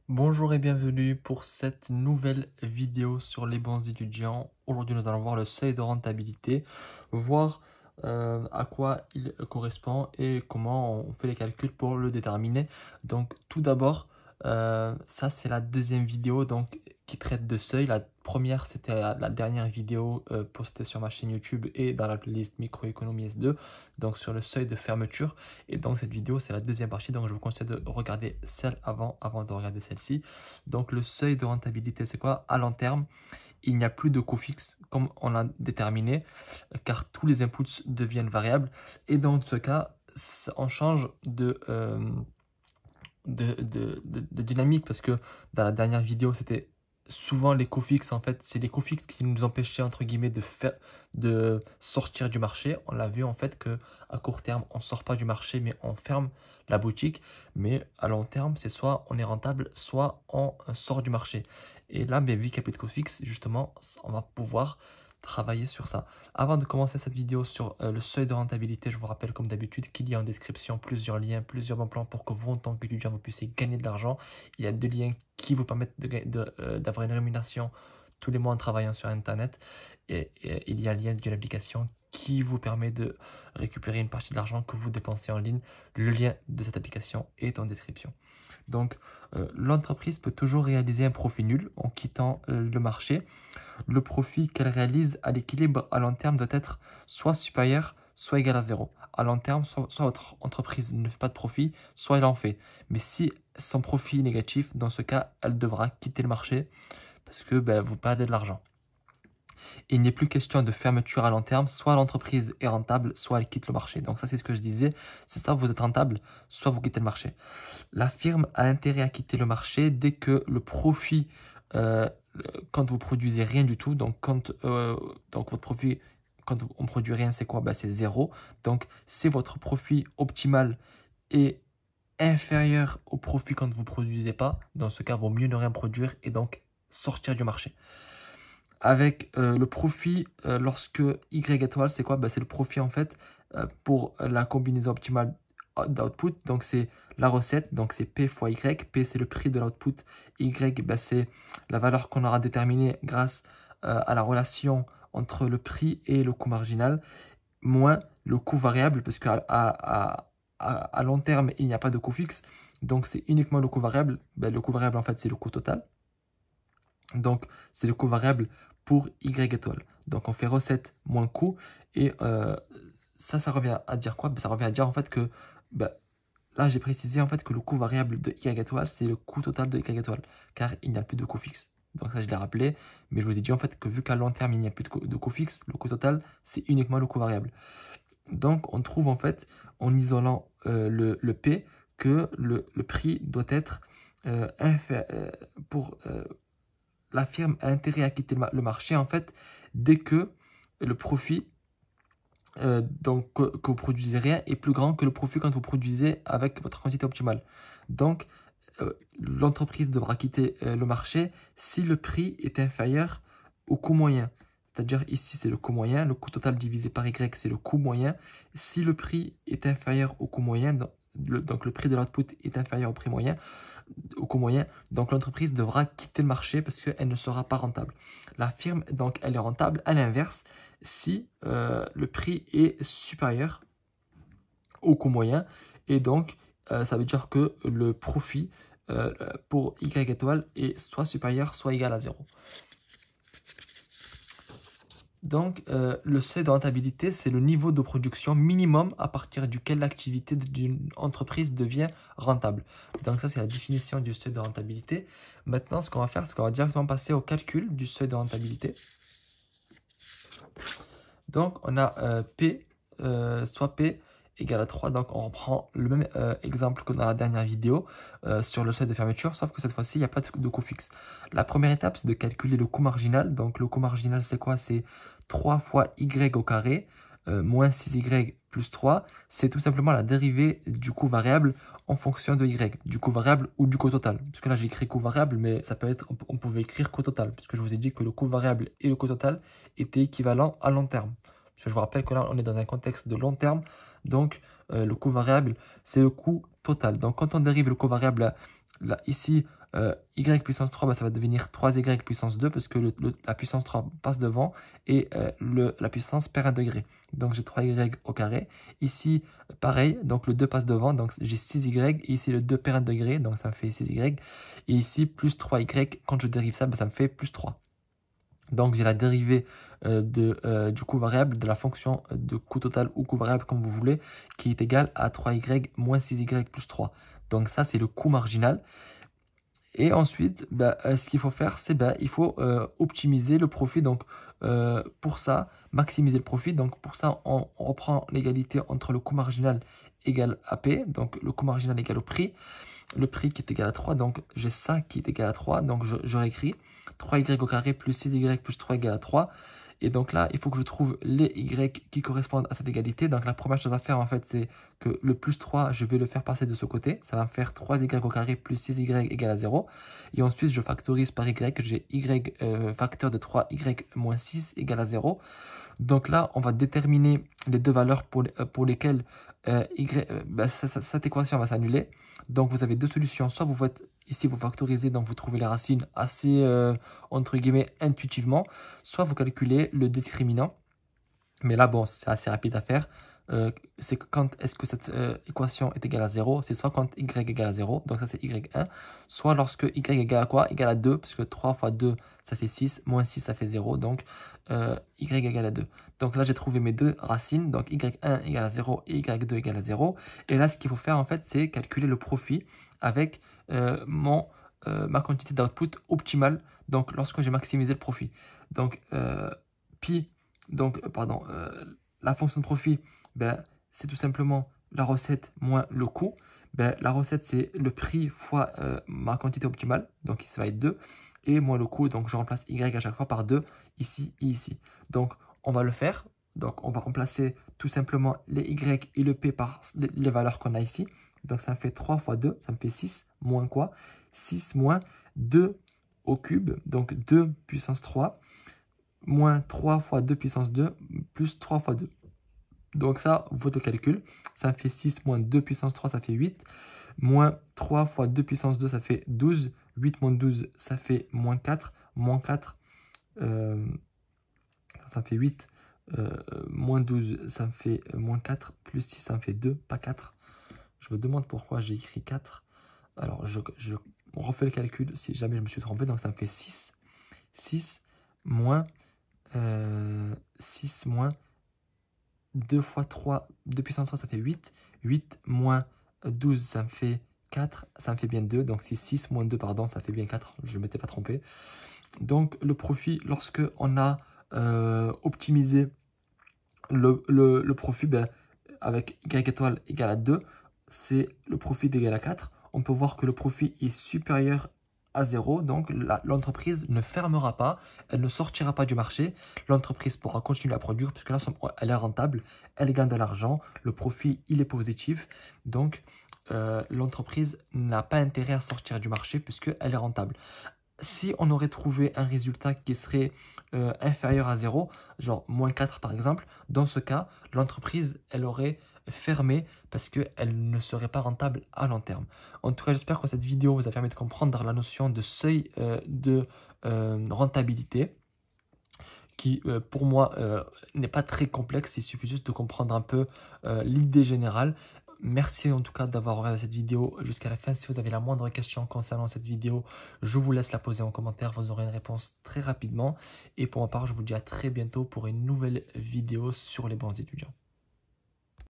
Bonjour et bienvenue pour cette nouvelle vidéo sur les bons étudiants. Aujourd'hui, nous allons voir le seuil de rentabilité, voir à quoi il correspond et comment on fait les calculs pour le déterminer. Donc, tout d'abord, ça c'est la deuxième vidéo qui traite de seuil. La première, c'était la dernière vidéo postée sur ma chaîne YouTube et dans la playlist Microéconomie S2, donc sur le seuil de fermeture. Et donc cette vidéo, c'est la deuxième partie, donc je vous conseille de regarder celle avant de regarder celle-ci. Donc le seuil de rentabilité, c'est quoi? À long terme, il n'y a plus de coût fixe comme on l'a déterminé, car tous les inputs deviennent variables. Et dans ce cas, on change de dynamique, parce que dans la dernière vidéo, c'était souvent les coûts fixes. En fait, c'est les coûts fixes qui nous empêchaient, entre guillemets, de sortir du marché. On l'a vu, en fait, que à court terme, on sort pas du marché, mais on ferme la boutique. Mais à long terme, c'est soit on est rentable, soit on sort du marché. Et là, vu qu'il n'y a plus de coûts fixes, justement, on va pouvoir travailler sur ça. Avant de commencer cette vidéo sur le seuil de rentabilité, je vous rappelle comme d'habitude qu'il y a en description plusieurs liens, plusieurs bons plans pour que vous, en tant qu'étudiant, vous puissiez gagner de l'argent. Il y a deux liens qui vous permettent d'avoir une rémunération tous les mois en travaillant sur Internet. Et il y a le lien d'une application qui vous permet de récupérer une partie de l'argent que vous dépensez en ligne. Le lien de cette application est en description. Donc, l'entreprise peut toujours réaliser un profit nul en quittant le marché. Le profit qu'elle réalise à l'équilibre à long terme doit être soit supérieur, soit égal à zéro. À long terme, soit votre entreprise ne fait pas de profit, soit elle en fait. Mais si son profit est négatif, dans ce cas, elle devra quitter le marché parce que vous perdez de l'argent. Il n'est plus question de fermeture à long terme, soit l'entreprise est rentable, soit elle quitte le marché. Donc ça, c'est ce que je disais, c'est ça, vous êtes rentable, soit vous quittez le marché. La firme a intérêt à quitter le marché dès que le profit, quand vous produisez rien du tout, donc votre profit, quand on produit rien, c'est quoi? C'est zéro. Donc si votre profit optimal est inférieur au profit quand vous ne produisez pas, dans ce cas, il vaut mieux ne rien produire et donc sortir du marché. Avec le profit, lorsque Y étoile, c'est quoi? C'est le profit en fait pour la combinaison optimale d'output. Donc c'est la recette, donc c'est P fois Y. P c'est le prix de l'output. Y c'est la valeur qu'on aura déterminée grâce à la relation entre le prix et le coût marginal, moins le coût variable, parce qu'à long terme, il n'y a pas de coût fixe. Donc c'est uniquement le coût variable. Le coût variable en fait c'est le coût total. Donc, c'est le coût variable pour Y étoile. Donc, on fait recette moins coût. Et ça revient à dire quoi? Ça revient à dire en fait que, là, j'ai précisé en fait que le coût variable de Y étoile, c'est le coût total de Y étoile. Car il n'y a plus de coût fixe. Donc, ça, je l'ai rappelé. Mais je vous ai dit en fait que vu qu'à long terme, il n'y a plus de coût fixe, le coût total, c'est uniquement le coût variable. Donc, on trouve en fait, en isolant le P, que le prix doit être pour la firme a intérêt à quitter le marché en fait dès que le profit que vous produisez rien est plus grand que le profit quand vous produisez avec votre quantité optimale. Donc l'entreprise devra quitter le marché si le prix est inférieur au coût moyen. C'est-à-dire ici c'est le coût moyen, le coût total divisé par Y c'est le coût moyen. Si le prix est inférieur au coût moyen, donc le prix de l'output est inférieur au prix moyen, au coût moyen, donc l'entreprise devra quitter le marché parce qu'elle ne sera pas rentable. La firme, donc, elle est rentable à l'inverse si le prix est supérieur au coût moyen, et donc ça veut dire que le profit pour Y étoile est soit supérieur, soit égal à 0. Donc, le seuil de rentabilité, c'est le niveau de production minimum à partir duquel l'activité d'une entreprise devient rentable. Donc ça, c'est la définition du seuil de rentabilité. Maintenant, ce qu'on va faire, c'est qu'on va directement passer au calcul du seuil de rentabilité. Donc, on a P, soit P égale à 3. Donc, on reprend le même exemple que dans la dernière vidéo sur le seuil de fermeture, sauf que cette fois-ci, il n'y a pas de coût fixe. La première étape, c'est de calculer le coût marginal. Donc, le coût marginal, c'est quoi? C'est 3 fois Y au carré, moins 6Y plus 3. C'est tout simplement la dérivée du coût variable en fonction de Y, du coût variable ou du coût total. Parce que là, j'ai écrit coût variable, mais ça peut être, on pouvait écrire coût total, puisque je vous ai dit que le coût variable et le coût total étaient équivalents à long terme. Parce que je vous rappelle que là, on est dans un contexte de long terme. Donc, le coût variable, c'est le coût total. Donc, quand on dérive le coût variable là, ici, y puissance 3, bah, ça va devenir 3y puissance 2 parce que la puissance 3 passe devant et la puissance perd un degré. Donc j'ai 3y au carré. Ici, pareil, donc le 2 passe devant, donc j'ai 6y. Et ici, le 2 perd un degré, donc ça me fait 6y. Et ici, plus 3y, quand je dérive ça, bah, ça me fait plus 3. Donc j'ai la dérivée du coût variable de la fonction de coût total ou coût variable comme vous voulez, qui est égale à 3y moins 6y plus 3. Donc ça, c'est le coût marginal. Et ensuite, bah, ce qu'il faut faire, c'est il faut optimiser le profit. Donc pour ça, maximiser le profit. Donc pour ça, on reprend l'égalité entre le coût marginal égal à P, donc le coût marginal égal au prix. Le prix qui est égal à 3, donc j'ai ça qui est égal à 3, donc je réécris 3y au carré plus 6y plus 3 égale à 3. Et donc là, il faut que je trouve les y qui correspondent à cette égalité. Donc la première chose à faire, en fait, c'est que le plus 3, je vais le faire passer de ce côté. Ça va me faire 3y au carré plus 6y égale à 0. Et ensuite, je factorise par y. J'ai y facteur de 3y moins 6 égale à 0. Donc là, on va déterminer les deux valeurs pour lesquelles cette équation va s'annuler. Donc vous avez deux solutions. Soit vous faites ici, vous factorisez, donc vous trouvez les racines assez, entre guillemets, intuitivement. Soit vous calculez le discriminant. Mais là, bon, c'est assez rapide à faire. C'est que quand est-ce que cette équation est égale à 0, c'est soit quand y égale à 0, donc ça c'est y1, soit lorsque y égale à quoi? Égale à 2, parce que 3 fois 2, ça fait 6, moins 6, ça fait 0, donc y égale à 2. Donc là, j'ai trouvé mes deux racines, donc y1 égale à 0 et y2 égale à 0. Et là, ce qu'il faut faire, en fait, c'est calculer le profit avec ma quantité d'output optimale, donc lorsque j'ai maximisé le profit. Donc, la fonction de profit, c'est tout simplement la recette moins le coût. La recette, c'est le prix fois ma quantité optimale, donc ça va être 2, et moins le coût, donc je remplace y à chaque fois par 2, ici et ici. Donc on va le faire, donc on va remplacer tout simplement les y et le p par les valeurs qu'on a ici. Donc ça me fait 3 fois 2, ça me fait 6, moins quoi? 6 moins 2 au cube, donc 2 puissance 3, moins 3 fois 2 puissance 2, plus 3 fois 2. Donc ça, vous faites le calcul. Ça fait 6 moins 2 puissance 3, ça fait 8. Moins 3 fois 2 puissance 2, ça fait 12. 8 moins 12, ça fait moins 4. Moins 4, ça fait 8. Moins 12, ça me fait moins 4. Plus 6, ça me fait 2, pas 4. Je me demande pourquoi j'ai écrit 4. Alors, on refait le calcul si jamais je me suis trompé. Donc ça me fait 6. 6 moins 6 moins 2 fois 3, 2 puissance 3, ça fait 8. 8 moins 12, ça me fait 4. Ça me fait bien 2. Donc, 6 moins 2, pardon, ça fait bien 4. Je ne m'étais pas trompé. Donc, le profit, lorsque on a optimisé le profit avec y étoile égale à 2, c'est le profit d'égal à 4. On peut voir que le profit est supérieur à 0, donc l'entreprise ne fermera pas, elle ne sortira pas du marché, l'entreprise pourra continuer à produire puisque là elle est rentable, elle gagne de l'argent, le profit il est positif, donc l'entreprise n'a pas intérêt à sortir du marché puisqu'elle est rentable. Si on aurait trouvé un résultat qui serait inférieur à 0, genre moins 4 par exemple, dans ce cas, l'entreprise, elle aurait fermé parce qu'elle ne serait pas rentable à long terme. En tout cas, j'espère que cette vidéo vous a permis de comprendre la notion de seuil de rentabilité qui, pour moi, n'est pas très complexe. Il suffit juste de comprendre un peu l'idée générale. Merci en tout cas d'avoir regardé cette vidéo jusqu'à la fin. Si vous avez la moindre question concernant cette vidéo, je vous laisse la poser en commentaire. Vous aurez une réponse très rapidement. Et pour ma part, je vous dis à très bientôt pour une nouvelle vidéo sur les bons étudiants.